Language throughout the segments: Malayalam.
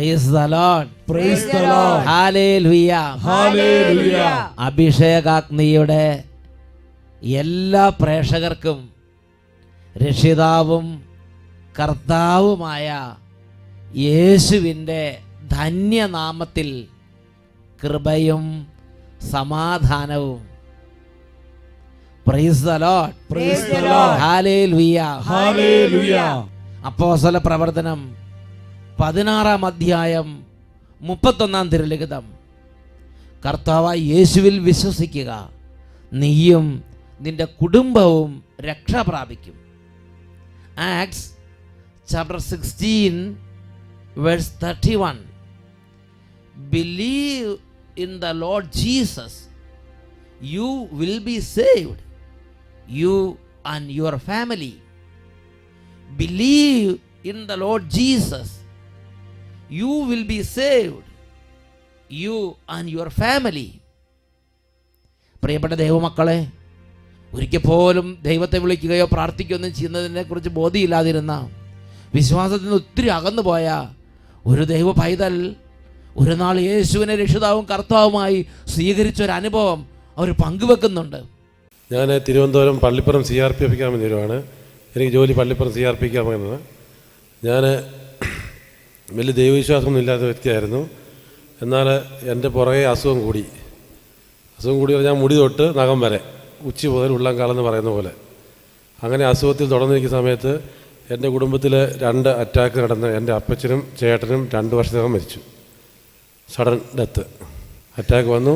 Praise the Lord. Praise the Lord. Hallelujah. Hallelujah. അഭിഷേകാഗ്നിയുടെ എല്ലാ പ്രേക്ഷകർക്കും രക്ഷിതാവും കർത്താവുമായ യേശുവിൻ്റെ ധന്യനാമത്തിൽ കൃപയും സമാധാനവും. Praise the Lord. Praise the Lord. Hallelujah. Hallelujah. അപ്പോസ്തല പ്രവർത്തനം 16-ാം അധ്യായം 31-ാം തിരുലിഖിതം. കർത്താവായ യേശുവിൽ വിശ്വസിക്കുക, നീയും നിന്റെ കുടുംബവും രക്ഷ പ്രാപിക്കും. Acts chapter 16 verse 31. Believe in the Lord Jesus, you will be saved, you and your family. Believe in the Lord Jesus, you will be saved, you and your family. പ്രിയപ്പെട്ട ദൈവമക്കളെ, ഒരിക്കൽ പോലും ദൈവത്തെ വിളിക്കുകയോ പ്രാർത്ഥിക്കുകയൊന്നും ചെയ്യുന്നതിനെ കുറിച്ച് ബോധ്യമില്ലാതിരുന്ന, വിശ്വാസത്തിൽ നിന്ന് ഒത്തിരി അകന്നു പോയ ഒരു ദൈവ പൈതൽ ഒരു നാൾ യേശുവിനെ രക്ഷിതാവും കർത്താവുമായി സ്വീകരിച്ചൊരനുഭവം അവർ പങ്കുവെക്കുന്നുണ്ട്. ഞാൻ തിരുവനന്തപുരം പള്ളിപ്പുറം CRP ഓഫീക്കാൻ വേണ്ടി വരുവാണ്. എനിക്ക് ജോലി പള്ളിപ്പുറം CRPക്കാൻ പറയുന്നത്. ഞാൻ വലിയ ദൈവവിശ്വാസമൊന്നും ഇല്ലാത്ത വ്യക്തിയായിരുന്നു. എന്നാൽ എൻ്റെ പുറകെ അസുഖം കൂടി ഞാൻ മുടി തൊട്ട് നഖം വരെ, ഉച്ചി മുതൽ ഉള്ളംകാലെന്ന് പറയുന്ന പോലെ. അങ്ങനെ അസുഖത്തിൽ തുടർന്നിരിക്കുന്ന സമയത്ത് എൻ്റെ കുടുംബത്തിൽ 2 അറ്റാക്ക് നടന്ന് എൻ്റെ അപ്പച്ചനും ചേട്ടനും 2 വർഷത്തിനകം മരിച്ചു. Sudden death. അറ്റാക്ക് വന്നു,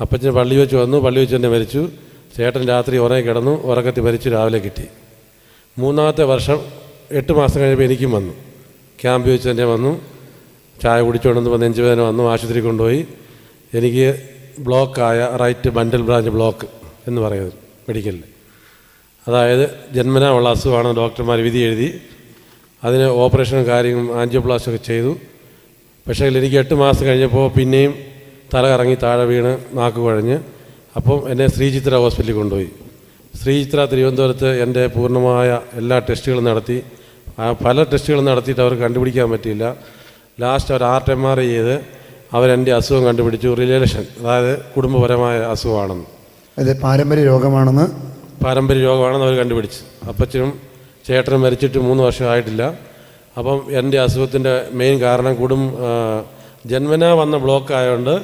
അപ്പച്ചന് പള്ളി വെച്ച് വന്നു, പള്ളി വെച്ച് തന്നെ മരിച്ചു. ചേട്ടൻ രാത്രി ഉറങ്ങി കിടന്നു, ഉറക്കത്തിൽ മരിച്ചു, രാവിലെ കിട്ടി. 3-ാമത്തെ വർഷം 8 മാസം കഴിഞ്ഞപ്പോൾ എനിക്കും വന്നു. ക്യാമ്പിൽ വെച്ച് തന്നെ വന്നു. ചായ കുടിച്ചുകൊണ്ടെന്ന് നെഞ്ചുവേദന വന്നു, ആശുപത്രി കൊണ്ടുപോയി. എനിക്ക് ബ്ലോക്കായ റൈറ്റ് ബണ്ടിൽ ബ്രാഞ്ച് ബ്ലോക്ക് എന്ന് പറയുന്നത് മെഡിക്കലിൽ. അതായത് ജന്മനാ ഉള്ള അസുഖമാണ്. ഡോക്ടർമാർ വിധി എഴുതി അതിന് ഓപ്പറേഷനും കാര്യങ്ങളും ആൻജിയോപ്ലാസ്റ്റൊക്കെ ചെയ്തു. പക്ഷേ എനിക്ക് 8 മാസം കഴിഞ്ഞപ്പോൾ പിന്നെയും തല കറങ്ങി താഴെ വീണ് നാക്ക് കുഴഞ്ഞ്. അപ്പം എന്നെ ശ്രീചിത്ര ഹോസ്പിറ്റലിൽ കൊണ്ടുപോയി. ശ്രീചിത്ര തിരുവനന്തപുരത്ത് എൻ്റെ പൂർണ്ണമായ എല്ലാ ടെസ്റ്റുകളും നടത്തി. പല ടെസ്റ്റുകളും നടത്തിയിട്ട് അവർക്ക് കണ്ടുപിടിക്കാൻ പറ്റിയില്ല. ലാസ്റ്റ് അവർ RMRI ചെയ്ത് അവരെൻ്റെ അസുഖം കണ്ടുപിടിച്ചു. റിലേഷൻ, അതായത് കുടുംബപരമായ അസുഖമാണെന്ന്, അത് പാരമ്പര്യ രോഗമാണെന്ന് അവർ കണ്ടുപിടിച്ചു. അപ്പച്ചനും ചേട്ടനും മരിച്ചിട്ട് 3 വർഷം ആയിട്ടില്ല. അപ്പം എൻ്റെ അസുഖത്തിൻ്റെ മെയിൻ കാരണം ജന്മനാ വന്ന ബ്ലോക്ക് ആയതുകൊണ്ട്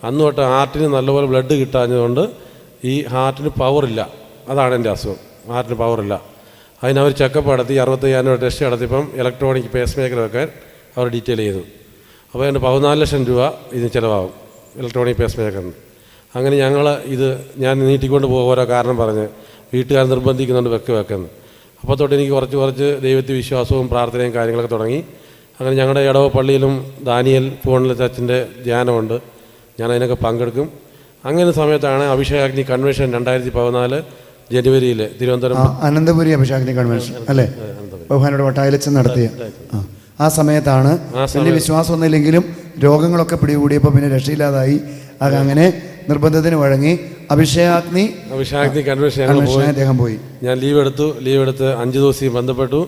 അന്ന് തൊട്ട് ഹാർട്ടിന് നല്ലപോലെ ബ്ലഡ് കിട്ടാഞ്ഞതുകൊണ്ട് ഈ ഹാർട്ടിന് പവറില്ല. അതാണ് എൻ്റെ അസുഖം, ഹാർട്ടിന് പവറില്ല. അതിനവർ ചെക്കപ്പ് നടത്തി 65,000 രൂപ ടെസ്റ്റ് നടത്തിയപ്പം ഇലക്ട്രോണിക് പേസ് മേക്കർ വെക്കാൻ അവർ ഡീറ്റെയിൽ ചെയ്തു. അപ്പോൾ എൻ്റെ 14 ലക്ഷം രൂപ ഇതിന് ചിലവാകും, ഇലക്ട്രോണിക് പേസ് മേക്കറിന്. അങ്ങനെ ഞാൻ നീട്ടിക്കൊണ്ട് പോകും, ഓരോ കാരണം പറഞ്ഞ് വീട്ടുകാർ നിർബന്ധിക്കുന്നുണ്ട് വെക്കുന്നത്. അപ്പോൾ തൊട്ട് എനിക്ക് കുറച്ച് ദൈവത്തിൽ വിശ്വാസവും പ്രാർത്ഥനയും കാര്യങ്ങളൊക്കെ തുടങ്ങി. അങ്ങനെ ഞങ്ങളുടെ ഇടവ പള്ളിയിലും ദാനിയൽ ഫോണിലെ അച്ഛൻ്റെ ധ്യാനമുണ്ട്, ഞാൻ അതിനൊക്കെ പങ്കെടുക്കും. അങ്ങനെ സമയത്താണ് അഭിഷേകാഗ്നി കൺവെൻഷൻ 2014 ജനുവരിയിൽ തിരുവനന്തപുരം അനന്തപുരി അഭിഷേകാഗ്നി കൺവെൻഷൻ അല്ലേ, ബഹുമാനോട് വട്ടായിലച്ചൻ നടത്തിയ ആ സമയത്താണ്. വലിയ വിശ്വാസമൊന്നുമില്ലെങ്കിലും രോഗങ്ങളൊക്കെ പിടികൂടിയപ്പോൾ പിന്നെ രക്ഷയില്ലാതായി. അങ്ങനെ നിർബന്ധത്തിന് വഴങ്ങി അഭിഷേകാഗ്നി കൺവെൻഷൻ അദ്ദേഹം പോയി. ഞാൻ ലീവ് എടുത്ത് 5 ദിവസം ബന്ധപ്പെട്ടു.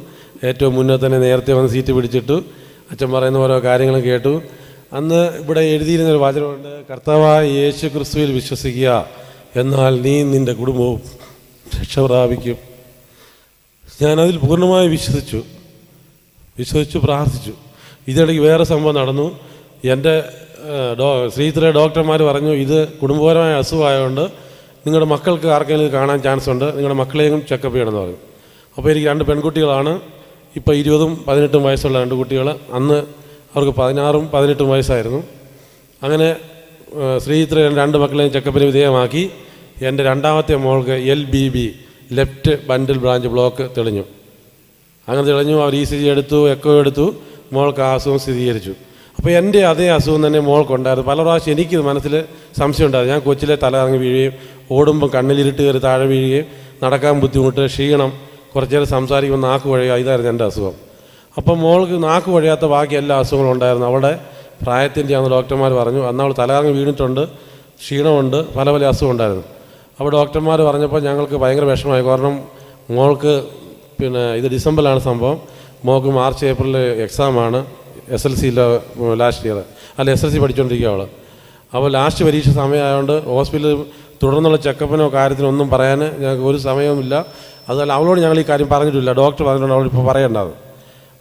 ഏറ്റവും മുന്നേ തന്നെ നേരത്തെ വന്ന് സീറ്റ് പിടിച്ചിട്ടു. അച്ഛൻ പറയുന്ന ഓരോ കാര്യങ്ങളും കേട്ടു. അന്ന് ഇവിടെ എഴുതിയിരുന്നൊരു വാചകമുണ്ട്, കർത്താവായ യേശു ക്രിസ്തുവിൽ വിശ്വസിക്കുക, എന്നാൽ നീ നിൻ്റെ കുടുംബവും രക്ഷ പ്രാപിക്കും. ഞാനതിൽ പൂർണ്ണമായി വിശ്വസിച്ചു പ്രാർത്ഥിച്ചു. ഇതിനിടയ്ക്ക് വേറെ സംഭവം നടന്നു. എൻ്റെ ശ്രീധര ഡോക്ടർമാർ പറഞ്ഞു, ഇത് കുടുംബപരമായ അസുഖമായതുകൊണ്ട് നിങ്ങളുടെ മക്കൾക്ക് ആർക്കെങ്കിലും കാണാൻ ചാൻസ് ഉണ്ട്, നിങ്ങളുടെ മക്കളെയും ചെക്കപ്പ് ചെയ്യണമെന്ന് പറഞ്ഞു. അപ്പോൾ എനിക്ക് 2 പെൺകുട്ടികളാണ്. ഇപ്പോൾ 20ഉം 18ഉം വയസ്സുള്ള 2 കുട്ടികൾ. അന്ന് അവർക്ക് 16ഉം 18ഉം വയസ്സായിരുന്നു. അങ്ങനെ ശ്രീധര 2 മക്കളെയും ചെക്കപ്പിന് വിധേയമാക്കി. എൻ്റെ 2ാമത്തെ മോൾക്ക് LBB ലെഫ്റ്റ് ബണ്ടിൽ ബ്രാഞ്ച് ബ്ലോക്ക് തെളിഞ്ഞു. അങ്ങനെ തെളിഞ്ഞു. അവർ ECG എടുത്തു, എക്കോ എടുത്തു. മോൾക്ക് ആ അസുഖം സ്ഥിരീകരിച്ചു. അപ്പോൾ എൻ്റെ അതേ അസുഖം തന്നെ മോൾക്കുണ്ടായിരുന്നു. പല പ്രാവശ്യം എനിക്ക് മനസ്സിൽ സംശയം ഉണ്ടായിരുന്നു. ഞാൻ കൊച്ചിലെ തലകറങ്ങി വീഴുകയും ഓടുമ്പം കണ്ണിലിരുട്ട് കയറി താഴെ വീഴുകയും നടക്കാൻ ബുദ്ധിമുട്ട്, ക്ഷീണം, കുറച്ച് നേരം സംസാരിക്കുമ്പോൾ നാക്ക് വഴിയുക, ഇതായിരുന്നു എൻ്റെ അസുഖം. അപ്പം മോൾക്ക് നാക്ക് വഴിയാത്ത ബാക്കി എല്ലാ അസുഖങ്ങളും ഉണ്ടായിരുന്നു. അവളുടെ പ്രായത്തിൻ്റെയാണെന്ന് ഡോക്ടർമാർ പറഞ്ഞു. അന്ന് അവൾ തലകറങ്ങി വീണിട്ടുണ്ട്, ക്ഷീണമുണ്ട്, പല അസുഖം ഉണ്ടായിരുന്നു. അപ്പോൾ ഡോക്ടർമാർ പറഞ്ഞപ്പോൾ ഞങ്ങൾക്ക് ഭയങ്കര വിഷമമായി. കാരണം മോൾക്ക് ഇത് ഡിസംബറിലാണ് സംഭവം. മോൾക്ക് മാർച്ച് ഏപ്രിൽ എക്സാമാണ്. SLC ലാസ്റ്റ് ഇയർ, അല്ല SLC പഠിച്ചുകൊണ്ടിരിക്കുക അവൾ. അപ്പോൾ ലാസ്റ്റ് പരീക്ഷ സമയമായതുകൊണ്ട് ഹോസ്പിറ്റലിൽ തുടർന്നുള്ള ചെക്കപ്പിനോ കാര്യത്തിനോ ഒന്നും പറയാൻ ഞങ്ങൾക്ക് ഒരു സമയവുമില്ല. അതുപോലെ അവളോട് ഞങ്ങൾ ഈ കാര്യം പറഞ്ഞിട്ടില്ല, ഡോക്ടർ പറഞ്ഞിട്ടുണ്ട് അവളിപ്പോൾ പറയേണ്ടത്.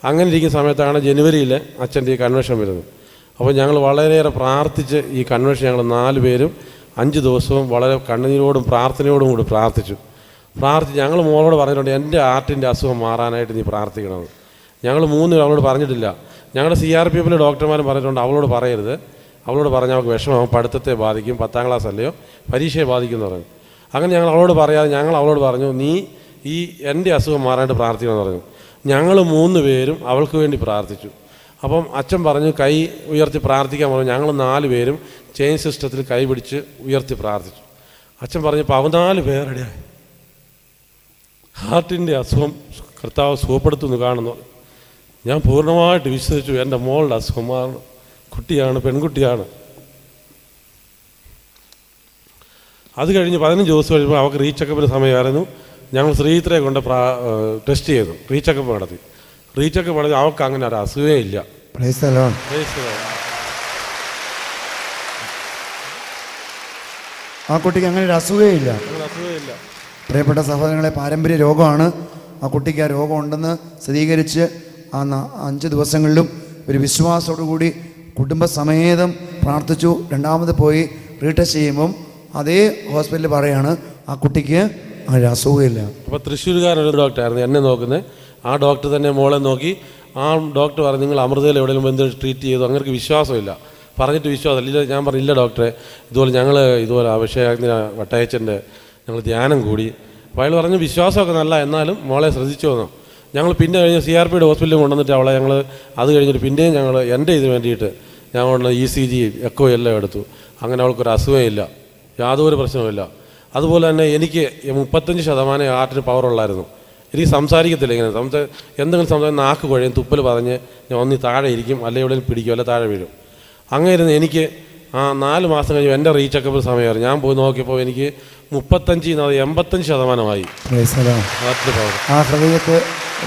അങ്ങനെ ഇരിക്കുന്ന സമയത്താണ് ജനുവരിയിൽ അച്ഛൻ്റെ ഈ കൺവെൻഷൻ വരുന്നത്. അപ്പോൾ ഞങ്ങൾ വളരെയേറെ പ്രാർത്ഥിച്ച് ഈ കൺവെൻഷൻ ഞങ്ങൾ 4 പേരും 5 ദിവസവും വളരെ കണ്ണുനീരോടും പ്രാർത്ഥനയോടും കൂടി പ്രാർത്ഥിച്ച് ഞങ്ങൾ മോളോട് പറഞ്ഞിട്ടുണ്ട് എൻ്റെ ആർട്ടിൻ്റെ അസുഖം മാറാനായിട്ട് നീ പ്രാർത്ഥിക്കണമെന്ന്. ഞങ്ങൾ 3 പേരും അവളോട് പറഞ്ഞിട്ടില്ല. ഞങ്ങളുടെ CRPF ഡോക്ടർമാരും പറഞ്ഞിട്ടുണ്ട് അവളോട് പറയരുത്, അവളോട് പറഞ്ഞാൽ അവൾക്ക് വിഷമമാകും, പഠിത്തത്തെ ബാധിക്കും, 10ാം ക്ലാസ് അല്ലയോ പരീക്ഷയെ ബാധിക്കും എന്ന് പറഞ്ഞു. അങ്ങനെ ഞങ്ങൾ അവളോട് പറയാതെ ഞങ്ങൾ അവളോട് പറഞ്ഞു നീ ഈ എൻ്റെ അസുഖം മാറാനായിട്ട് പ്രാർത്ഥിക്കണമെന്ന് പറഞ്ഞു. ഞങ്ങൾ 3 പേരും അവൾക്ക് വേണ്ടി പ്രാർത്ഥിച്ചു. അപ്പം അച്ഛൻ പറഞ്ഞു കൈ ഉയർത്തി പ്രാർത്ഥിക്കാൻ പറഞ്ഞു. ഞങ്ങൾ 4 പേരും ചെയിൻ സിസ്റ്റത്തിൽ കൈ പിടിച്ച് ഉയർത്തി പ്രാർത്ഥിച്ചു. അച്ഛൻ പറഞ്ഞു 14 പേരുടെ ഹാർട്ടിൻ്റെ അസുഖം കർത്താവ് സുഖപ്പെടുത്തുന്നു കാണുന്നു. ഞാൻ പൂർണ്ണമായിട്ട് വിശ്വസിച്ചു എൻ്റെ മോളുടെ അസുഖം മാറണം. കുട്ടിയാണ്, പെൺകുട്ടിയാണ്. അത് കഴിഞ്ഞ് 15 ദിവസം കഴിയുമ്പോൾ അവൾക്ക് റീചെക്കപ്പിന് സമയമായിരുന്നു. ഞങ്ങൾ ശ്രീത്രയെ കൊണ്ട് ടെസ്റ്റ് ചെയ്തു, റീചെക്കപ്പ് നടത്തി. റീചെക്കപ്പ് നടത്തി അവൾക്ക് അങ്ങനെ ഒരു അസുഖമേ ഇല്ല. ആ കുട്ടിക്ക് അങ്ങനെ ഒരു അസുഖമില്ല. പ്രിയപ്പെട്ട സഹോദരങ്ങളെ, പാരമ്പര്യ രോഗമാണ്. ആ കുട്ടിക്ക് ആ രോഗം ഉണ്ടെന്ന് സ്ഥിരീകരിച്ച് ആ 5 ദിവസങ്ങളിലും ഒരു വിശ്വാസത്തോടുകൂടി കുടുംബസമേതം പ്രാർത്ഥിച്ചു. രണ്ടാമത് പോയി റീടെസ്റ്റ് ചെയ്യുമ്പം അതേ ഹോസ്പിറ്റലിൽ പറയാണ് ആ കുട്ടിക്ക് അങ്ങനെ അസുഖമില്ല. അപ്പോൾ തൃശ്ശൂരുകാരൊരു ഡോക്ടറായിരുന്നു എന്നെ നോക്കുന്നത്. ആ ഡോക്ടർ തന്നെ മോളെ നോക്കി. ആ ഡോക്ടർ പറഞ്ഞു നിങ്ങൾ അമൃതയിൽ എവിടെയെങ്കിലും ബന്ധം ട്രീറ്റ് ചെയ്തു, അങ്ങനെ വിശ്വാസമില്ല. പറഞ്ഞിട്ട് വിശ്വാസമില്ല. ഞാൻ പറഞ്ഞില്ല ഡോക്ടറെ, ഇതുപോലെ അഭിഷേകത്തിന് വട്ടയച്ചൻ്റെ ഞങ്ങൾ ധ്യാനം കൂടി. അപ്പോൾ അയാൾ പറഞ്ഞു വിശ്വാസമൊക്കെ നല്ല, എന്നാലും മോളെ ശ്രദ്ധിച്ചു വന്നു. ഞങ്ങൾ പിന്നെ കഴിഞ്ഞ് CRP ഹോസ്പിറ്റലിൽ കൊണ്ടുവന്നിട്ട് അവളെ ഞങ്ങൾ അത് കഴിഞ്ഞിട്ട് പിന്നെയും ഞങ്ങൾ എൻ്റെ ഇതിന് വേണ്ടിയിട്ട് ഞാൻ കൊണ്ട് ECG എക്കോ എല്ലാം എടുത്തു. അങ്ങനെ അവൾക്കൊരു അസുഖമില്ല, യാതൊരു പ്രശ്നവുമില്ല. അതുപോലെ തന്നെ എനിക്ക് 35% ഹാർട്ടിന് പവറുള്ളായിരുന്നു. എനിക്ക് സംസാരിക്കത്തില്ല. ഇങ്ങനെ എന്തെങ്കിലും സംസാരിക്കും നാക്ക് കുഴയും, തുപ്പൽ പറഞ്ഞ് ഞാൻ ഒന്നി താഴെ ഇരിക്കും, അല്ലെങ്കിൽ എവിടെയും പിടിക്കും, അല്ല താഴെ വീഴും. അങ്ങനെ ഇരുന്ന് എനിക്ക് 4 മാസം കഴിഞ്ഞ് എൻ്റെ റീചെക്കപ്പ് സമയമായിരുന്നു. ഞാൻ പോയി നോക്കിയപ്പോൾ എനിക്ക് 85% ഹാർട്ടിന് പവർ. ആ ഹൃദയത്ത്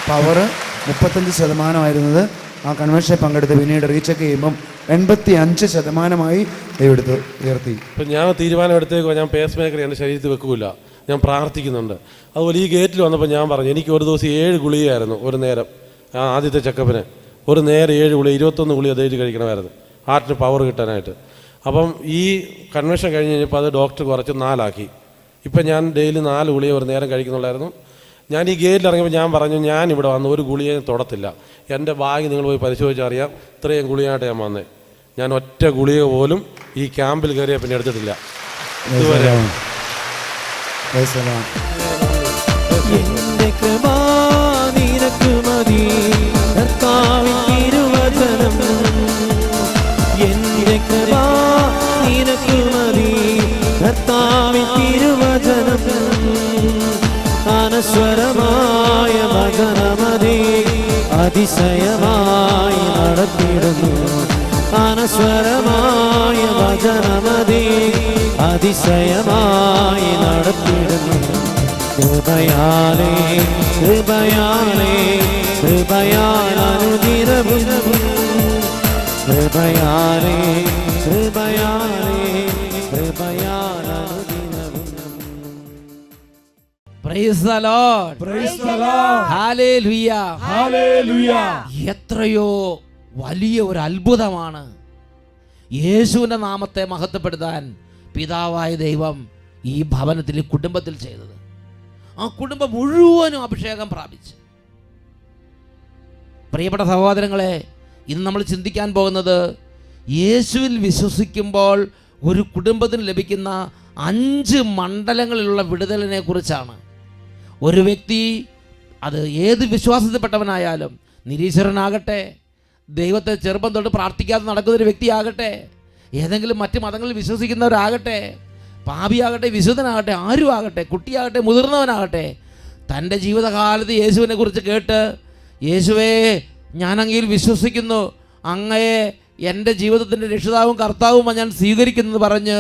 പവർ 35% ആ കൺവെൻഷനിൽ പങ്കെടുത്ത് പിന്നീട് റീചെക്ക് ചെയ്യുമ്പം 85% ദൈവമെടുത്ത് ഉയർത്തി. ഇപ്പം ഞാൻ തീരുമാനം എടുത്തേക്കോ, ഞാൻ പേസ് മേക്കർ എൻ്റെ ശരീരത്തിൽ വെക്കില്ല, ഞാൻ പ്രാർത്ഥിക്കുന്നുണ്ട്. അതുപോലെ ഈ ഗേറ്റിൽ വന്നപ്പോൾ ഞാൻ പറഞ്ഞു എനിക്ക് ഒരു ദിവസം 7 ഗുളികയായിരുന്നു ഒരു നേരം. ആദ്യത്തെ ചെക്കപ്പിന് ഒരു നേരം 7 ഗുളിക, 21 ഗുളിക ഡെയിലി കഴിക്കണമായിരുന്നു ഹാർട്ടിന് പവർ കിട്ടാനായിട്ട്. അപ്പം ഈ കൺവെൻഷൻ കഴിഞ്ഞ് കഴിഞ്ഞപ്പോൾ അത് ഡോക്ടർ കുറച്ച് 4 ആക്കി. ഇപ്പം ഞാൻ ഡെയിലി 4 ഗുളിക ഒരു നേരം കഴിക്കുന്നുള്ളായിരുന്നു. ഞാൻ ഈ ഗേറ്റിൽ ഇറങ്ങിയപ്പോൾ ഞാൻ പറഞ്ഞു ഞാൻ ഇവിടെ വന്ന് ഒരു ഗുളികയെ തൊടത്തില്ല. എൻ്റെ ബാഗ് നിങ്ങൾ പോയി പരിശോധിച്ചാൽ അറിയാം, ഇത്രയും ഗുളികയായിട്ട് ഞാൻ വന്നേ. ഞാൻ ഒറ്റ ഗുളിക പോലും ഈ ക്യാമ്പിൽ കയറിയ പിന്നെ എടുത്തിട്ടില്ല ഇതുവരെ. അനശ്വരമായ ഭജനമതി അതിശയമായി നടത്തിയിടുന്നു. അനശ്വരമായ ഭജനമതി അതിശയമായി നടത്തിയിടുന്നു. കൃപയാലേ കൃപയാലേ കൃപയാലനുദിനവും കൃപയാലേ കൃപയാലേ കൃപയാലനുദിനവും. Praise the Lord. Praise the Lord. Hallelujah. Hallelujah. എത്രയോ വലിയ ഒരു അത്ഭുതമാണ് യേശുവിൻ്റെ നാമത്തെ മഹത്വപ്പെടുത്താൻ പിതാവായ ദൈവം ഈ ഭവനത്തിൽ, ഈ കുടുംബത്തിൽ ചെയ്തത്. ആ കുടുംബം മുഴുവനും അഭിഷേകം പ്രാപിച്ചു. പ്രിയപ്പെട്ട സഹോദരങ്ങളെ, ഇന്ന് നമ്മൾ ചിന്തിക്കാൻ പോകുന്നത് യേശുവിൽ വിശ്വസിക്കുമ്പോൾ ഒരു കുടുംബത്തിന് ലഭിക്കുന്ന 5 മണ്ഡലങ്ങളിലുള്ള വിടുതലിനെ കുറിച്ചാണ്. ഒരു വ്യക്തി, അത് ഏത് വിശ്വാസത്തിൽപ്പെട്ടവനായാലും, നിരീശ്വരനാകട്ടെ, ദൈവത്തെ ചെറുപ്പം തൊട്ട് പ്രാർത്ഥിക്കാതെ നടക്കുന്നൊരു വ്യക്തിയാകട്ടെ, ഏതെങ്കിലും മറ്റ് മതങ്ങളിൽ വിശ്വസിക്കുന്നവരാകട്ടെ, പാപിയാകട്ടെ, വിശുദ്ധനാകട്ടെ, ആരും ആകട്ടെ, കുട്ടിയാകട്ടെ, മുതിർന്നവനാകട്ടെ, തൻ്റെ ജീവിതകാലത്ത് യേശുവിനെ കുറിച്ച് കേട്ട് യേശുവേ ഞാൻ അങ്ങയിൽ വിശ്വസിക്കുന്നു, അങ്ങയെ എൻ്റെ ജീവിതത്തിൻ്റെ രക്ഷിതാവും കർത്താവുമായി ഞാൻ സ്വീകരിക്കുന്നത് പറഞ്ഞ്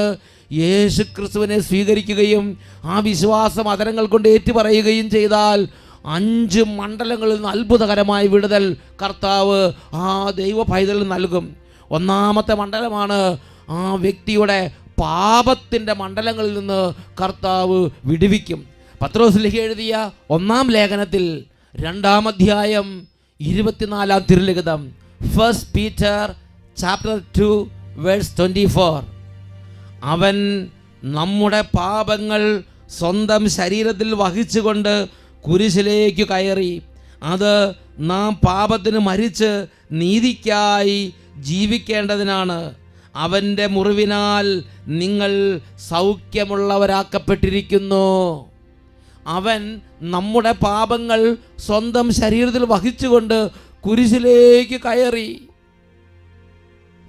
യേശു ക്രിസ്തുവിനെ സ്വീകരിക്കുകയും ആ വിശ്വാസം അതരങ്ങൾ കൊണ്ട് ഏറ്റുപറയുകയും ചെയ്താൽ 5 മണ്ഡലങ്ങളിൽ നിന്ന് അത്ഭുതകരമായ വിടുതൽ കർത്താവ് ആ ദൈവ പൈതലിന് നൽകും. ഒന്നാമത്തെ മണ്ഡലമാണ് ആ വ്യക്തിയുടെ പാപത്തിൻ്റെ മണ്ഡലങ്ങളിൽ നിന്ന് കർത്താവ് വിടുവിക്കും. പത്രോസ് എഴുതിയ 1-ാം ലേഖനത്തിൽ 2-ാം അധ്യായം 24-ാം തിരുലിഖിതം, 1 Peter chapter 2 verse 24, അവൻ നമ്മുടെ പാപങ്ങൾ സ്വന്തം ശരീരത്തിൽ വഹിച്ചുകൊണ്ട് കുരിശിലേക്ക് കയറി. അത് നാം പാപത്തിന് മരിച്ച് നീതിക്കായി ജീവിക്കേണ്ടതിനാണ്. അവൻ്റെ മുറിവിനാൽ നിങ്ങൾ സൗഖ്യമുള്ളവരാക്കപ്പെട്ടിരിക്കുന്നു. അവൻ നമ്മുടെ പാപങ്ങൾ സ്വന്തം ശരീരത്തിൽ വഹിച്ചുകൊണ്ട് കുരിശിലേക്ക് കയറി.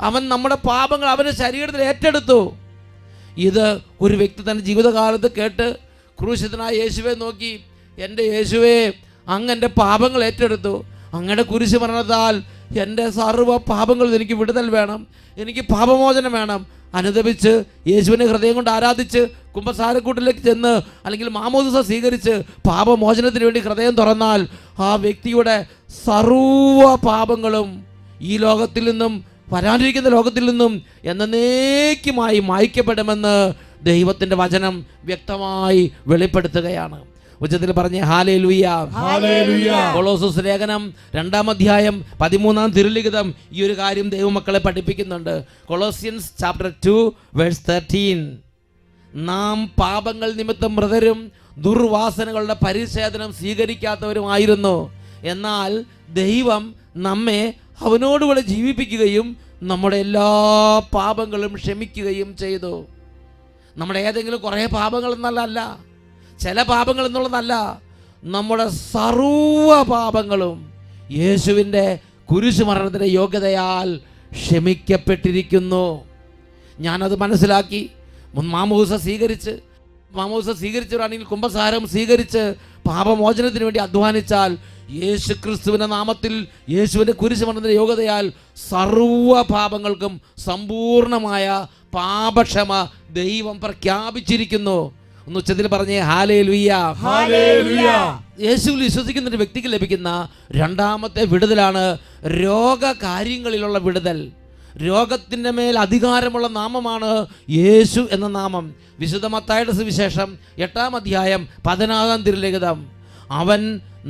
അവൻ നമ്മുടെ പാപങ്ങൾ അവൻ്റെ ശരീരത്തിൽ ഏറ്റെടുത്തു. ഇത് ഒരു വ്യക്തി തൻ്റെ ജീവിതകാലത്ത് കേട്ട് ക്രൂശിതനായ യേശുവെ നോക്കി, എൻ്റെ യേശുവേ, അങ്ങ് എൻ്റെ പാപങ്ങൾ ഏറ്റെടുത്തു. അങ്ങയുടെ കുരിശ് മരണത്താൽ എൻ്റെ സർവ്വ പാപങ്ങളിൽ എനിക്ക് വിടുതൽ വേണം, എനിക്ക് പാപമോചനം വേണം. അനുദപിച്ച് യേശുവിനെ ഹൃദയം കൊണ്ട് ആരാധിച്ച് കുമ്പസാരക്കൂട്ടിലേക്ക് ചെന്ന് അല്ലെങ്കിൽ മാമോദിസ സ്വീകരിച്ച് പാപമോചനത്തിന് വേണ്ടി ഹൃദയം തുറന്നാൽ ആ വ്യക്തിയുടെ സർവ്വ പാപങ്ങളും ഈ ലോകത്തിൽ നിന്നും വരാനിരിക്കുന്ന ലോകത്തിൽ നിന്നും എന്നേക്കുമായി മായ്ക്കപ്പെടുമെന്ന് ദൈവത്തിൻ്റെ വചനം വ്യക്തമായി വെളിപ്പെടുത്തുകയാണ്. ഉച്ചത്തിൽ പറഞ്ഞ് ഹല്ലേലൂയ. കൊളോസ്സസ് ലേഖനം 2-ാം അധ്യായം 13-ാം തിരുലിഖിതം ഈ ഒരു കാര്യം ദൈവമക്കളെ പഠിപ്പിക്കുന്നുണ്ട്. കൊളോസിയൻസ് ചാപ്റ്റർ 2 വേഴ്സ് 13, നാം പാപങ്ങൾ നിമിത്തം മൃതരും ദുർവാസനകളുടെ പരിച്ഛേദനം സ്വീകരിക്കാത്തവരുമായിരുന്നു. എന്നാൽ ദൈവം നമ്മെ അവനോടുകൂടെ ജീവിപ്പിക്കുകയും നമ്മുടെ എല്ലാ പാപങ്ങളും ക്ഷമിക്കുകയും ചെയ്തു. നമ്മുടെ ഏതെങ്കിലും കുറേ പാപങ്ങൾ എന്നുള്ളതല്ല, ചില പാപങ്ങൾ എന്നുള്ളതല്ല, നമ്മുടെ സർവ്വ പാപങ്ങളും യേശുവിൻ്റെ കുരിശു മരണത്തിൻ്റെ യോഗ്യതയാൽ ക്ഷമിക്കപ്പെട്ടിരിക്കുന്നു. ഞാനത് മനസ്സിലാക്കി മാമോദിസ സ്വീകരിച്ചവരാണെങ്കിൽ കുമ്പസാരം സ്വീകരിച്ച് പാപമോചനത്തിന് വേണ്ടി അധ്വാനിച്ചാൽ യേശു ക്രിസ്തുവിൻ്റെ നാമത്തിൽ യേശുവിൻ്റെ കുരിശു മരണത്തിൻ്റെ യോഗ്യതയാൽ സർവ്വ പാപങ്ങൾക്കും സമ്പൂർണമായ പാപക്ഷമ ദൈവം പ്രഖ്യാപിച്ചിരിക്കുന്നു. ഒന്ന് ഉച്ചത്തിൽ പറഞ്ഞേ ഹല്ലേലൂയ. യേശുവിൽ വിശ്വസിക്കുന്ന ഒരു വ്യക്തിക്ക് ലഭിക്കുന്ന 2-ാമത്തെ വിടുതലാണ് രോഗകാര്യങ്ങളിലുള്ള വിടുതൽ. രോഗത്തിൻ്റെ മേൽ അധികാരമുള്ള നാമമാണ് യേശു എന്ന നാമം. വിശുദ്ധ മത്തായിയുടെ സുവിശേഷം 8-ാം അധ്യായം 14-ാം തിരുലിഖിതം, അവൻ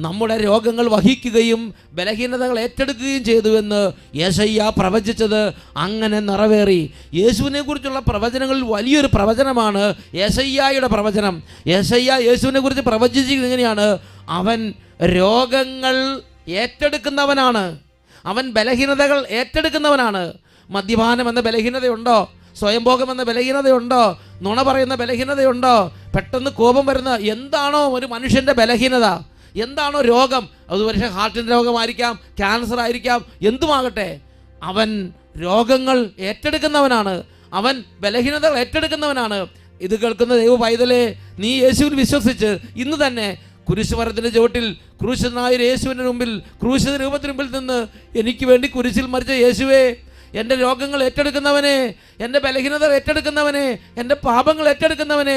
നമ്മുടെ രോഗങ്ങൾ വഹിക്കുകയും ബലഹീനതകൾ ഏറ്റെടുക്കുകയും ചെയ്തുവെന്ന് യേശയ്യ പ്രവചിച്ചത് അങ്ങനെ നിറവേറി. യേശുവിനെ കുറിച്ചുള്ള പ്രവചനങ്ങളിൽ വലിയൊരു പ്രവചനമാണ് യേശയ്യായുടെ പ്രവചനം. യേശുവിനെ കുറിച്ച് പ്രവചിച്ചിരിക്കുന്നത് എങ്ങനെയാണ്? അവൻ രോഗങ്ങൾ ഏറ്റെടുക്കുന്നവനാണ്, അവൻ ബലഹീനതകൾ ഏറ്റെടുക്കുന്നവനാണ്. മദ്യപാനം എന്ന ബലഹീനതയുണ്ടോ? സ്വയംഭോഗം എന്ന ബലഹീനതയുണ്ടോ? നുണ പറയുന്ന ബലഹീനതയുണ്ടോ? പെട്ടെന്ന് കോപം വരുന്ന എന്താണോ ഒരു മനുഷ്യൻ്റെ ബലഹീനത, എന്താണോ രോഗം, അത് പക്ഷേ ഹാർട്ടിൻ്റെ രോഗമായിരിക്കാം, ക്യാൻസർ ആയിരിക്കാം, എന്തുമാകട്ടെ, അവൻ രോഗങ്ങൾ ഏറ്റെടുക്കുന്നവനാണ്, അവൻ ബലഹീനതകൾ ഏറ്റെടുക്കുന്നവനാണ്. ഇത് കേൾക്കുന്ന ദൈവ പൈതലേ, നീ യേശുവിൽ വിശ്വസിച്ച് ഇന്ന് തന്നെ കുരിശുമരത്തിൻ്റെ ചുവട്ടിൽ ക്രൂശനായ യേശുവിൻ്റെ മുമ്പിൽ, ക്രൂശിത രൂപത്തിന് മുമ്പിൽ നിന്ന് എനിക്ക് വേണ്ടി കുരിശിൽ മരിച്ച യേശുവേ, എൻ്റെ രോഗങ്ങൾ ഏറ്റെടുക്കുന്നവനെ, എൻ്റെ ബലഹീനത ഏറ്റെടുക്കുന്നവനെ, എൻ്റെ പാപങ്ങൾ ഏറ്റെടുക്കുന്നവനെ,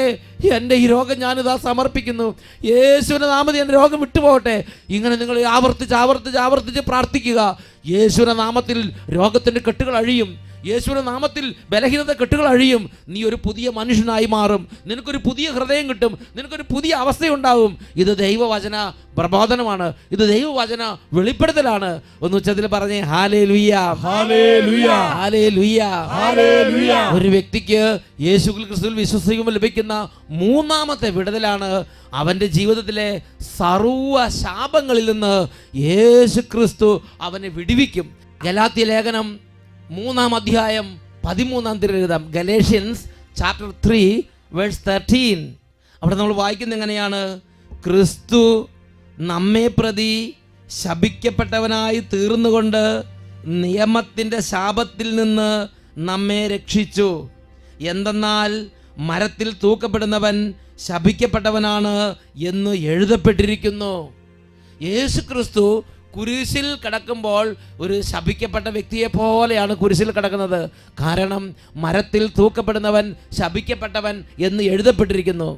എൻ്റെ ഈ രോഗം ഞാനിതാ സമർപ്പിക്കുന്നു. യേശുവിൻ്റെ നാമത്തിൽ എൻ്റെ രോഗം വിട്ടുപോകട്ടെ. ഇങ്ങനെ നിങ്ങൾ ആവർത്തിച്ച് പ്രാർത്ഥിക്കുക. യേശുവിൻ്റെ നാമത്തിൽ രോഗത്തിൻ്റെ കെട്ടുകൾ അഴിയും. യേശുവിൻ്റെ നാമത്തിൽ ബലഹീനത കെട്ടുകൾ അഴിയും. നീ ഒരു പുതിയ മനുഷ്യനായി മാറും. നിനക്കൊരു പുതിയ ഹൃദയം കിട്ടും. നിനക്കൊരു പുതിയ അവസ്ഥയുണ്ടാവും. ഇത് ദൈവവചന പ്രബോധനമാണ്. ഇത് ദൈവവചന വെളിപ്പെടുത്തലാണ്. ഒന്ന് ഉച്ചത്തിൽ പറഞ്ഞേ ഹല്ലേലൂയ. ഒരു വ്യക്തിക്ക് യേശു ക്രിസ്തുവിൽ വിശ്വസിക്കുമ്പോൾ ലഭിക്കുന്ന 3-ാമത്തെ വിടുതലാണ് അവൻ്റെ ജീവിതത്തിലെ സർവ്വ ശാപങ്ങളിൽ നിന്ന് യേശു ക്രിസ്തു അവനെ വിടുവിക്കും. ഗലാത്യ ലേഖനം 3-ാം അധ്യായം 13-ാം തിരുലിഖിതം, ഗലേഷ്യൻസ് ചാപ്റ്റർ 3 വേഴ്സ് 13, അവിടെ നമ്മൾ വായിക്കുന്നത് എങ്ങനെയാണ്? ക്രിസ്തു നമ്മെ പ്രതി ശപിക്കപ്പെട്ടവനായി തീർന്നുകൊണ്ട് നിയമത്തിൻ്റെ ശാപത്തിൽ നിന്ന് നമ്മെ രക്ഷിച്ചു. എന്തെന്നാൽ മരത്തിൽ തൂക്കപ്പെടുന്നവൻ ശപിക്കപ്പെട്ടവനാണ് എന്ന് എഴുതപ്പെട്ടിരിക്കുന്നു. യേശു ക്രിസ്തു കുരിശിൽ കിടക്കുമ്പോൾ ഒരു ശപിക്കപ്പെട്ട വ്യക്തിയെ പോലെയാണ് കുരിശിൽ കിടക്കുന്നത്. കാരണം മരത്തിൽ തൂക്കപ്പെടുന്നവൻ ശപിക്കപ്പെട്ടവൻ എന്ന് എഴുതപ്പെട്ടിരിക്കുന്നു.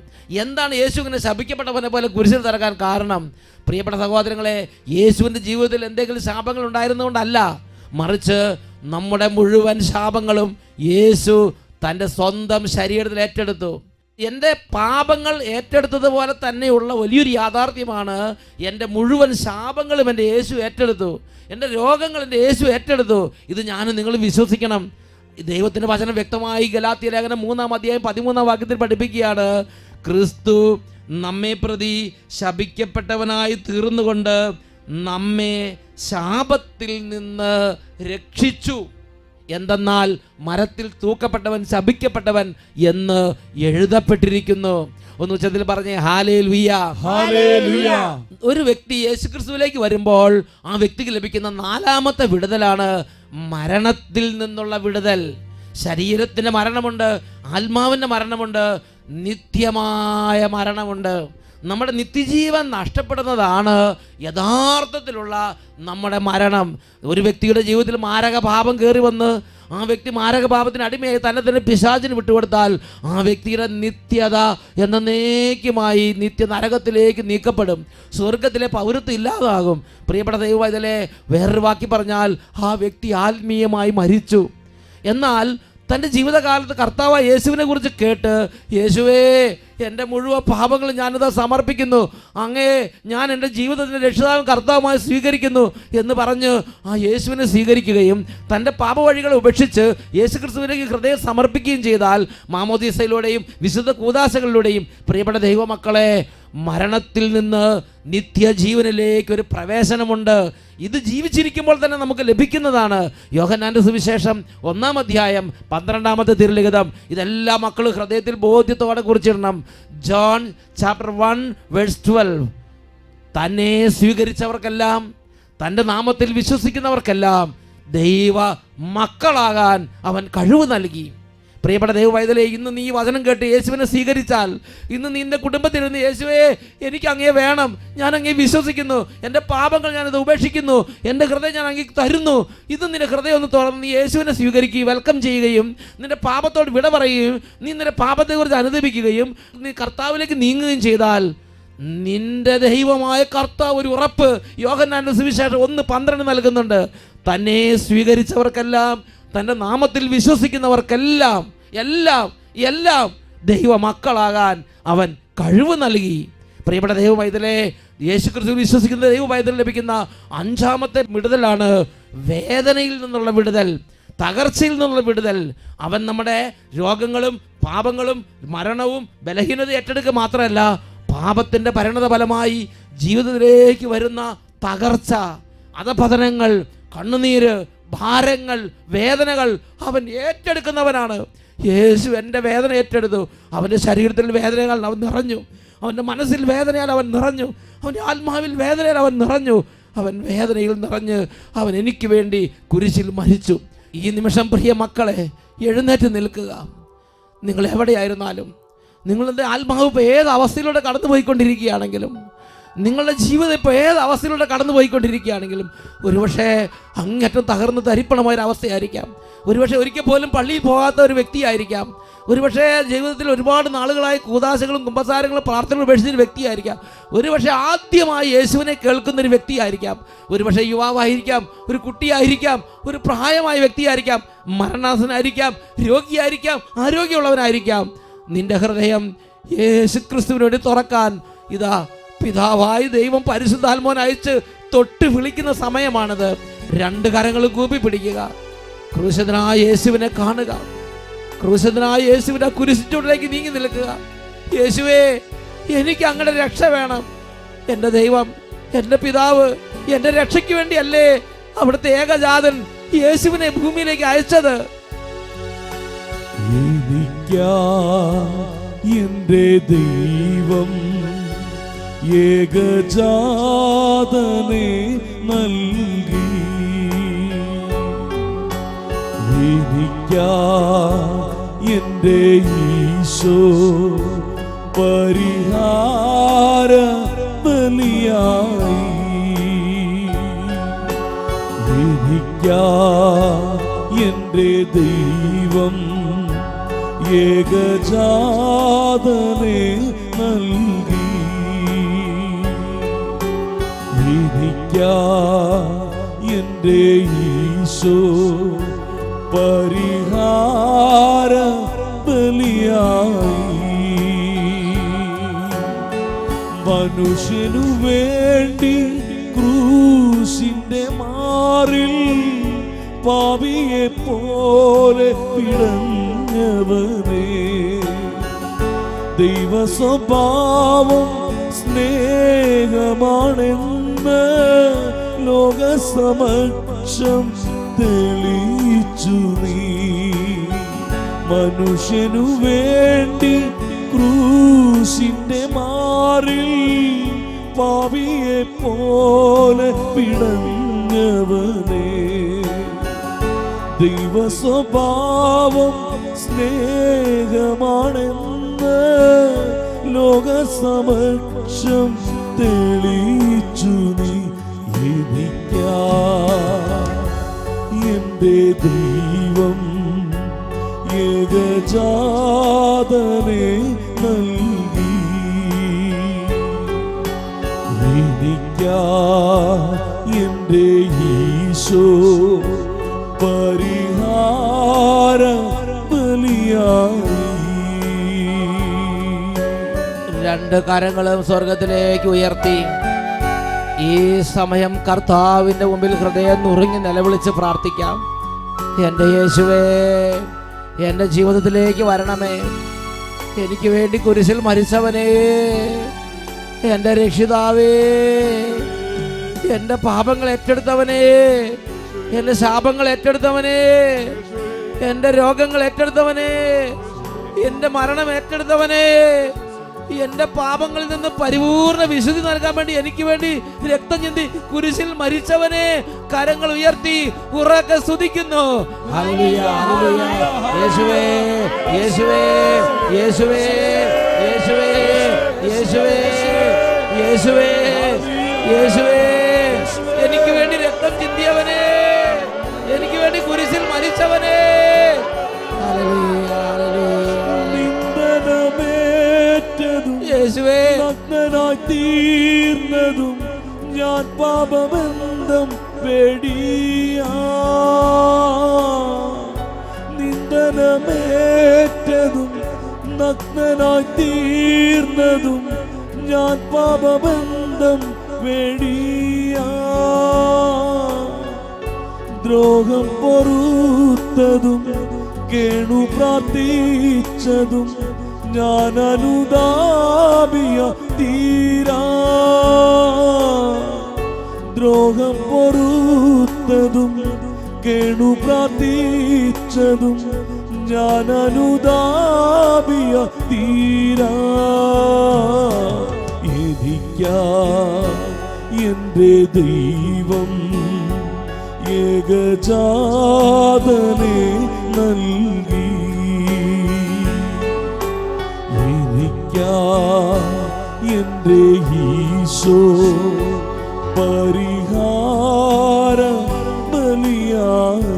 എന്താണ് യേശു ഇങ്ങനെ ശപിക്കപ്പെട്ടവനെ പോലെ കുരിശിൽ കിടക്കാൻ കാരണം? പ്രിയപ്പെട്ട സഹോദരങ്ങളെ, യേശുവിൻ്റെ ജീവിതത്തിൽ എന്തെങ്കിലും ശാപങ്ങൾ ഉണ്ടായിരുന്നുകൊണ്ടല്ല, മറിച്ച് നമ്മുടെ മുഴുവൻ ശാപങ്ങളും യേശു തൻ്റെ സ്വന്തം ശരീരത്തിൽ ഏറ്റെടുത്തു. എൻ്റെ പാപങ്ങൾ ഏറ്റെടുത്തതുപോലെ തന്നെയുള്ള വലിയൊരു യാഥാർത്ഥ്യമാണ് എൻ്റെ മുഴുവൻ ശാപങ്ങളും എൻ്റെ യേശു ഏറ്റെടുത്തു. എൻ്റെ രോഗങ്ങൾ എൻ്റെ യേശു ഏറ്റെടുത്തു. ഇത് ഞാനും നിങ്ങൾ വിശ്വസിക്കണം. ദൈവത്തിൻ്റെ വചനം വ്യക്തമായി ഗലാത്യ ലേഖനം 3-ാം അധ്യായം 13-ാം വാക്യത്തിൽ പഠിപ്പിക്കുകയാണ്, ക്രിസ്തു നമ്മെ പ്രതി ശപിക്കപ്പെട്ടവനായി തീർന്നുകൊണ്ട് നമ്മെ ശാപത്തിൽ നിന്ന് രക്ഷിച്ചു. എന്തെന്നാൽ മരത്തിൽ തൂക്കപ്പെട്ടവൻ ശപിക്കപ്പെട്ടവൻ എന്ന് എഴുതപ്പെട്ടിരിക്കുന്നു. ഒന്ന് ഉച്ചത്തിൽ പറഞ്ഞേ ഹല്ലേലൂയ, ഹല്ലേലൂയ. ഒരു വ്യക്തി യേശുക്രിസ്തുവിലേക്ക് വരുമ്പോൾ ആ വ്യക്തിക്ക് ലഭിക്കുന്ന 4ാമത്തെ വിടുതലാണ് മരണത്തിൽ നിന്നുള്ള വിടുതൽ. ശരീരത്തിൻ്റെ മരണമുണ്ട്, ആത്മാവിൻ്റെ മരണമുണ്ട്, നിത്യമായ മരണമുണ്ട്. നമ്മുടെ നിത്യജീവൻ നഷ്ടപ്പെടുന്നതാണ് യഥാർത്ഥത്തിലുള്ള നമ്മുടെ മരണം. ഒരു വ്യക്തിയുടെ ജീവിതത്തിൽ മാരക പാപം കയറി വന്ന് ആ വ്യക്തി മാരക പാപത്തിന് അടിമയായി തന്നെ പിശാചിന് വിട്ടുകൊടുത്താൽ ആ വ്യക്തിയുടെ നിത്യത എന്നേക്കുമായി നിത്യ നരകത്തിലേക്ക് നീക്കപ്പെടും. സ്വർഗത്തിലെ പൗരത്വം ഇല്ലാതാകും. പ്രിയപ്പെട്ട ദൈവവേദനയെ വേറൊരു വാക്കി പറഞ്ഞാൽ ആ വ്യക്തി ആത്മീയമായി മരിച്ചു. എന്നാൽ തൻ്റെ ജീവിതകാലത്ത് കർത്താവ് യേശുവിനെ കുറിച്ച് കേട്ട്, യേശുവേ എൻ്റെ മുഴുവൻ പാപങ്ങൾ ഞാനിത് സമർപ്പിക്കുന്നു, അങ്ങേ ഞാൻ എൻ്റെ ജീവിതത്തിൻ്റെ രക്ഷിതാവും കർത്താവുമായി സ്വീകരിക്കുന്നു എന്ന് പറഞ്ഞ് ആ യേശുവിനെ സ്വീകരിക്കുകയും തൻ്റെ പാപവഴികളെ ഉപേക്ഷിച്ച് യേശുക്രിസ്തുവിലേക്ക് ഹൃദയം സമർപ്പിക്കുകയും ചെയ്താൽ മാമോദീസയിലൂടെയും വിശുദ്ധ കൂദാശകളിലൂടെയും പ്രിയപ്പെട്ട ദൈവമക്കളെ, മരണത്തിൽ നിന്ന് നിത്യജീവനിലേക്ക് ഒരു പ്രവേശനമുണ്ട്. ഇത് ജീവിച്ചിരിക്കുമ്പോൾ തന്നെ നമുക്ക് ലഭിക്കുന്നതാണ്. യോഹന്നാൻ്റെ സുവിശേഷം 1-ാം അധ്യായം 12-ാമത്തെ തിരുലിഖിതം. ഇതെല്ലാം മക്കൾ ഹൃദയത്തിൽ ബോധ്യത്തോടെ കുറിച്ചിടണം. John chapter 1:12. തന്നെ സ്വീകരിച്ചവർക്കെല്ലാം, തൻ്റെ നാമത്തിൽ വിശ്വസിക്കുന്നവർക്കെല്ലാം ദൈവ മക്കളാകാൻ അവൻ കഴിവ് നൽകി. പ്രിയപ്പെട്ട ദൈവവൈതലേ, ഇന്ന് നീ വചനം കേട്ട് യേശുവിനെ സ്വീകരിച്ചാൽ, ഇന്ന് നിന്റെ കുടുംബത്തിലിരുന്ന് യേശുവേ എനിക്ക് അങ്ങേ വേണം, ഞാൻ അങ്ങേ വിശ്വസിക്കുന്നു, എൻ്റെ പാപങ്ങൾ ഞാനത് ഉപേക്ഷിക്കുന്നു, എൻ്റെ ഹൃദയം ഞാൻ അങ്ങേക്ക് തരുന്നു, ഇത് നിന്റെ ഹൃദയം ഒന്ന് തുറന്ന് നീ യേശുവിനെ സ്വീകരിക്കുകയും വെൽക്കം ചെയ്യുകയും നിന്റെ പാപത്തോട് വിട പറയുകയും നീ നിന്റെ പാപത്തെക്കുറിച്ച് അനുദപിക്കുകയും നീ കർത്താവിലേക്ക് നീങ്ങുകയും ചെയ്താൽ നിന്റെ ദൈവമായ കർത്താവ് ഒരു ഉറപ്പ് യോഹന്നാന്റെ സുവിശേഷം 1:12 നൽകുന്നുണ്ട്. തന്നെ സ്വീകരിച്ചവർക്കെല്ലാം, തൻ്റെ നാമത്തിൽ വിശ്വസിക്കുന്നവർക്കെല്ലാം എല്ലാം ദൈവ മക്കളാകാൻ അവൻ കഴിവ് നൽകി. പ്രിയപ്പെട്ട ദൈവവൈതലേ, യേശുക്രിസ്തു വിശ്വസിക്കുന്ന ദൈവവൈതൽ ലഭിക്കുന്ന 5ാമത്തെ വിടുതലാണ് വേദനയിൽ നിന്നുള്ള വിടുതൽ, തകർച്ചയിൽ നിന്നുള്ള വിടുതൽ. അവൻ നമ്മുടെ രോഗങ്ങളും പാപങ്ങളും മരണവും ബലഹീനത ഏറ്റെടുക്കുക മാത്രമല്ല, പാപത്തിൻ്റെ പരിണത ഫലമായി ജീവിതത്തിലേക്ക് വരുന്ന തകർച്ച, അധപതനങ്ങൾ, കണ്ണുനീര്, ഭാരങ്ങൾ, വേദനകൾ അവൻ ഏറ്റെടുക്കുന്നവനാണ്. യേശു എൻ്റെ വേദന ഏറ്റെടുത്തു. അവൻ്റെ ശരീരത്തിൽ വേദനയാൽ അവൻ നിറഞ്ഞു, അവൻ്റെ മനസ്സിൽ വേദനയാൽ അവൻ നിറഞ്ഞു, അവൻ്റെ ആത്മാവിൽ വേദനയാൽ അവൻ നിറഞ്ഞു. അവൻ വേദനയിൽ നിറഞ്ഞ് അവൻ എനിക്ക് വേണ്ടി കുരിശിൽ മരിച്ചു. ഈ നിമിഷം പ്രിയ മക്കളെ, എഴുന്നേറ്റ് നിൽക്കുക. നിങ്ങൾ എവിടെയായിരുന്നാലും, നിങ്ങളുടെ ആത്മാവ് ഇപ്പോൾ ഏത് അവസ്ഥയിലൂടെ കടന്നു പോയിക്കൊണ്ടിരിക്കുകയാണെങ്കിലും, നിങ്ങളുടെ ജീവിതം ഇപ്പോൾ ഏത് അവസ്ഥയിലൂടെ കടന്നു പോയിക്കൊണ്ടിരിക്കുകയാണെങ്കിലും, ഒരുപക്ഷെ അങ്ങേറ്റം തകർന്ന് തരിപ്പണമായൊരവസ്ഥയായിരിക്കാം, ഒരുപക്ഷെ ഒരിക്കൽ പോലും പള്ളിയിൽ പോകാത്ത ഒരു വ്യക്തിയായിരിക്കാം, ഒരുപക്ഷെ ജീവിതത്തിൽ ഒരുപാട് നാളുകളായി കൂദാശകളും കുമ്പസാരങ്ങളും പ്രാർത്ഥനകളും ഉപേക്ഷിച്ചൊരു വ്യക്തിയായിരിക്കാം, ഒരുപക്ഷെ ആദ്യമായി യേശുവിനെ കേൾക്കുന്നൊരു വ്യക്തിയായിരിക്കാം, ഒരുപക്ഷെ യുവാവായിരിക്കാം, ഒരു കുട്ടിയായിരിക്കാം, ഒരു പ്രായമായ വ്യക്തിയായിരിക്കാം, മരണാസനായിരിക്കാം, രോഗിയായിരിക്കാം, ആരോഗ്യമുള്ളവനായിരിക്കാം. നിന്റെ ഹൃദയം യേശുക്രിസ്തുവിന് വേണ്ടി തുറക്കാൻ ഇതാ പിതാവായി ദൈവം പരിശുദ്ധാത്മാവിനെ അയച്ച് തൊട്ട് വിളിക്കുന്ന സമയമാണിത്. 2 കരങ്ങളും കൂപ്പി പിടിക്കുക. ക്രൂശിതനായ യേശുവിനെ കാണുക. ക്രൂശിതനായ യേശുവിന്റെ കുരിശിലൂടെലേക്ക് നീങ്ങി നിൽക്കുക. യേശുവേ, എനിക്ക് അങ്ങയുടെ രക്ഷ വേണം. എൻ്റെ ദൈവം, എൻ്റെ പിതാവ് എൻ്റെ രക്ഷയ്ക്ക് വേണ്ടിയല്ലേ അവിടുത്തെ ഏകജാതൻ യേശുവിനെ ഭൂമിയിലേക്ക് അയച്ചത്? എൻ്റെ ദൈവം ഏകജാതനെ നൽകി, എൻ്റെ ഈശോ പരിഹാര ബലിയായി. എനിക്കാ എൻ്റെ ദൈവം ഏകജാതനെ നൽകി. എനിക്കാ എൻ്റെ ഈശോ പരിഹാര ബലിയായി. മനുഷ്യനു വേണ്ടി ക്രൂശിന്റെ മാറിൽ പാപിയെ പോലെ പിടഞ്ഞവനേ, ദൈവ സ്വഭാവം സ്നേഹമാണെന്ന് ലോകസമക്ഷം തെളിയിച്ചു നീ. മനുഷ്യനു വേണ്ടി ക്രൂശിന്റെ മാറിൽ പാപിയെ പോലെ പിടഞ്ഞവനേ, ദൈവ സ്വഭാവം സ്നേഹമാണെന്ന് ലോകസമക്ഷം തെളിയിച്ചു നീ. എനിക്കാ എൻ്റെ ദൈവം ഏകജാതനെ നൽകി. എനിക്കാ എൻ്റെ ഈശോ പരിഹാര ബലിയായി. രണ്ട് കരങ്ങളും സ്വർഗത്തിലേക്ക് ഉയർത്തി ഈ സമയം കർത്താവിൻ്റെ മുമ്പിൽ ഹൃദയം നുറുങ്ങി നിലവിളിച്ച് പ്രാർത്ഥിക്കാം. എൻ്റെ യേശുവേ, എൻ്റെ ജീവിതത്തിലേക്ക് വരണമേ. എനിക്ക് വേണ്ടി കുരിശിൽ മരിച്ചവനേ, എൻ്റെ രക്ഷിതാവേ, എൻ്റെ പാപങ്ങൾ ഏറ്റെടുത്തവനേ, എൻ്റെ ശാപങ്ങൾ ഏറ്റെടുത്തവനേ, എൻ്റെ രോഗങ്ങൾ ഏറ്റെടുത്തവനേ, എൻ്റെ മരണം ഏറ്റെടുത്തവനേ, എൻ്റെ പാപങ്ങളിൽ നിന്ന് പരിപൂർണ വിശുദ്ധി നൽകാൻ വേണ്ടി എനിക്ക് വേണ്ടി രക്തം ചിന്തി കുരിശിൽ മരിച്ചവനെ കരങ്ങൾ ഉയർത്തി ഉറക്കെ സ്തുതിക്കുന്നു. ഹല്ലേലൂയ, ഹല്ലേലൂയ. യേശുവേ, യേശുവേ, യേശുവേ, യേശുവേ, യേശുവേ, യേശുവേ, യേശുവേ, എനിക്ക് വേണ്ടി രക്തം ചിന്തിയവനെ, എനിക്ക് വേണ്ടി കുരിശിൽ മരിച്ചവനെ. ഹല്ലേലൂയ, ഹല്ലേലൂയ. യേശുവേ, നഗ്നനായി തീർന്നതും ഞാൻ പാപബന്ധം പേടിയാ. നിന്ദനമേറ്റതും നഗ്നനായി തീർന്നതും ഞാൻ പാപബന്ധം പേടിയാ. ദ്രോഹം പൊറുത്തതും കേണു പ്രാർത്ഥിച്ചതും ഞാൻ അനുതാപിയ തീരാ. ദ്രോഹം പൊറുത്തതും കേണു പ്രാർത്ഥിച്ചതും ഞാൻ അനുതാപിയ തീരാ. എനിക്കാ എൻ്റെ ദൈവം ഏകജാതനെ നൽകി. എൻ്റെ ഈശോ പരിഹാര ബലിയായി.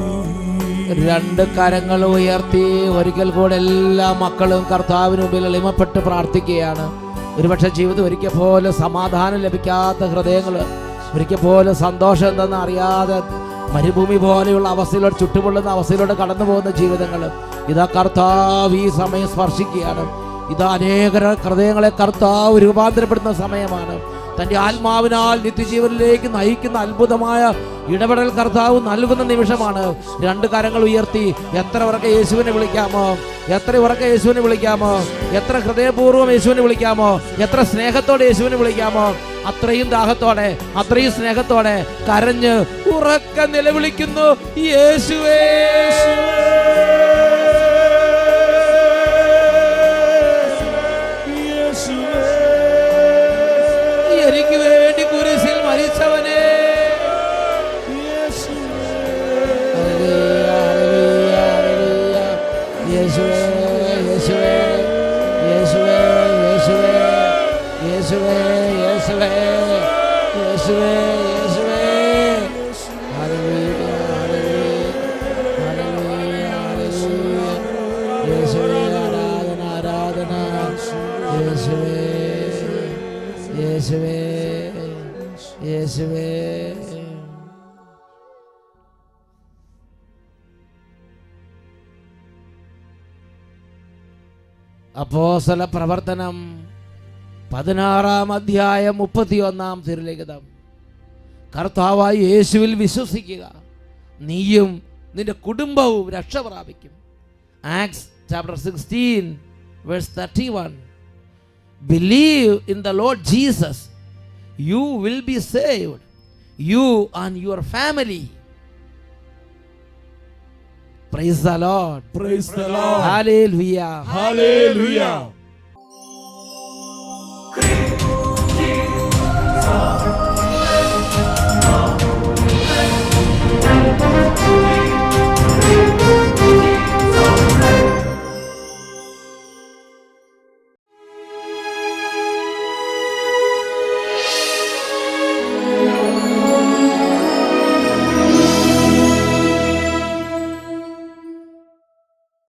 രണ്ട് കരങ്ങൾ ഉയർത്തി ഒരിക്കൽ കൂടെ എല്ലാ മക്കളും കർത്താവിന് മുമ്പിൽ എളിമപ്പെട്ട് പ്രാർത്ഥിക്കുകയാണ്. ഒരുപക്ഷെ ജീവിതം ഒരിക്കൽ പോലും സമാധാനം ലഭിക്കാത്ത ഹൃദയങ്ങൾ, ഒരിക്കൽ പോലും സന്തോഷം എന്തെന്ന് അറിയാതെ മരുഭൂമി പോലെയുള്ള അവസ്ഥയിലൂടെ, ചുട്ടുപൊള്ളുന്ന അവസ്ഥയിലൂടെ കടന്നു പോകുന്ന ജീവിതങ്ങൾ ഇതാ കർത്താവ് ഈ സമയം സ്പർശിക്കുകയാണ്. ഇത് അനേക ഹൃദയങ്ങളെ കർത്താവ് രൂപാന്തരപ്പെടുന്ന സമയമാണ്. തൻ്റെ ആത്മാവിനാൽ നിത്യജീവനിലേക്ക് നയിക്കുന്ന അത്ഭുതമായ ഇടപെടൽ കർത്താവ് നൽകുന്ന നിമിഷമാണ്. രണ്ട് കരങ്ങൾ ഉയർത്തി എത്ര ഉറക്കെ യേശുവിനെ വിളിക്കാമോ, എത്ര ഉറക്കെ യേശുവിനെ വിളിക്കാമോ, എത്ര ഹൃദയപൂർവ്വം യേശുവിനെ വിളിക്കാമോ, എത്ര സ്നേഹത്തോടെ യേശുവിനെ വിളിക്കാമോ, അത്രയും ദാഹത്തോടെ, അത്രയും സ്നേഹത്തോടെ കരഞ്ഞ് ഉറക്കെ നിലവിളിക്കുന്നു യേശുവേ. എനിക്ക് വേണ്ടി കുരിശിൽ മരിച്ചവനെ, യേശുവേ, യേശുവേ, യേശുവേ, യേശുവേ, യേശുവേ, യേശുവേ, യേശുവേ, യേശുവേ. യേശുവേ യേശുവേ. അപ്പോസ്തല പ്രവർത്തനം 16 അധ്യായം 31 തിരുലിഖിതം. കർത്താവായ യേശുവിൽ വിശ്വസിക്കുക, നീയും നിന്റെ കുടുംബവും രക്ഷ പ്രാപിക്കും. Acts chapter 16 verse 31. Believe in the Lord Jesus, you will be saved, you and your family. Praise the Lord. Praise the Lord. Hallelujah. Hallelujah.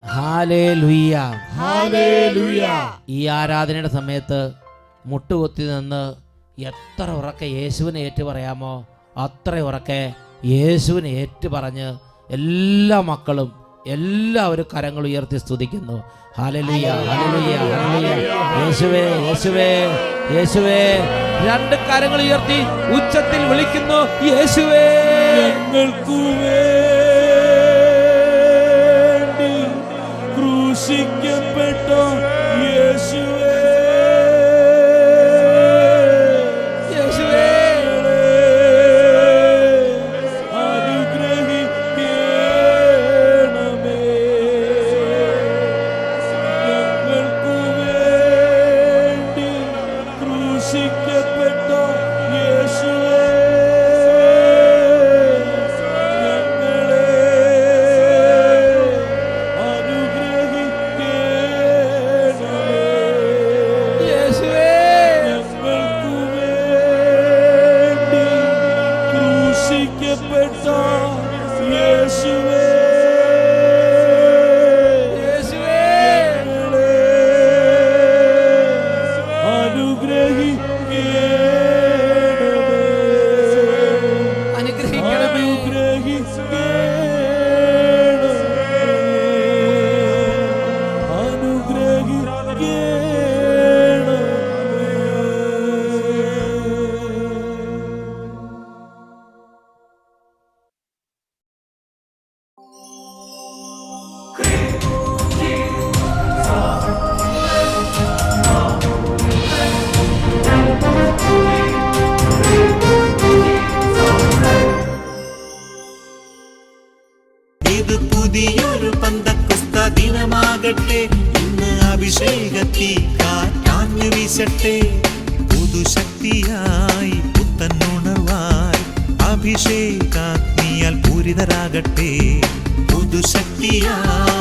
Hallelujah. Hallelujah. ഈ ആരാധനയുടെ സമയത്ത് മുട്ടുകുത്തി നിന്ന് എത്ര ഉറക്കെ യേശുവിനെ ഏറ്റു പറയാമോ അത്ര ഉറക്കെ യേശുവിനെ ഏറ്റു പറഞ്ഞ് എല്ലാ മക്കളും എല്ലാവരും കരങ്ങൾ ഉയർത്തി സ്തുതിക്കുന്നു. ഹല്ലേലൂയ ഹല്ലേലൂയ ഹല്ലേലൂയ. യേശുവേ യേശുവേ യേശുവേ. രണ്ട് കരങ്ങൾ ഉയർത്തി ഉച്ചത്തിൽ വിളിക്കുന്നു, യേശുവേ. ഞങ്ങൾക്കു വേണ്ടി ക്രൂശിക്കപ്പെട്ട യേശുവേ, യേശുവേ. അനുഗ്രഹിക്കണമേ. ഞങ്ങൾക്കു വേണ്ടി ക്രൂശിക്കപ്പെട്ട യേശുവേ, ഇത് പുതിയൊരു പന്തക്കുസ്ത ദിനമാകട്ടെ, ഇന്ന് അഭിഷേകത്തി കാറ്റാഞ്ഞു വീശട്ടെ. പുതുശക്തിയായി പുത്തനുണർവായി അഭിഷേകാഗ്നിയാൽ പൂരിതരാകട്ടെ. പുതുശക്തിയായി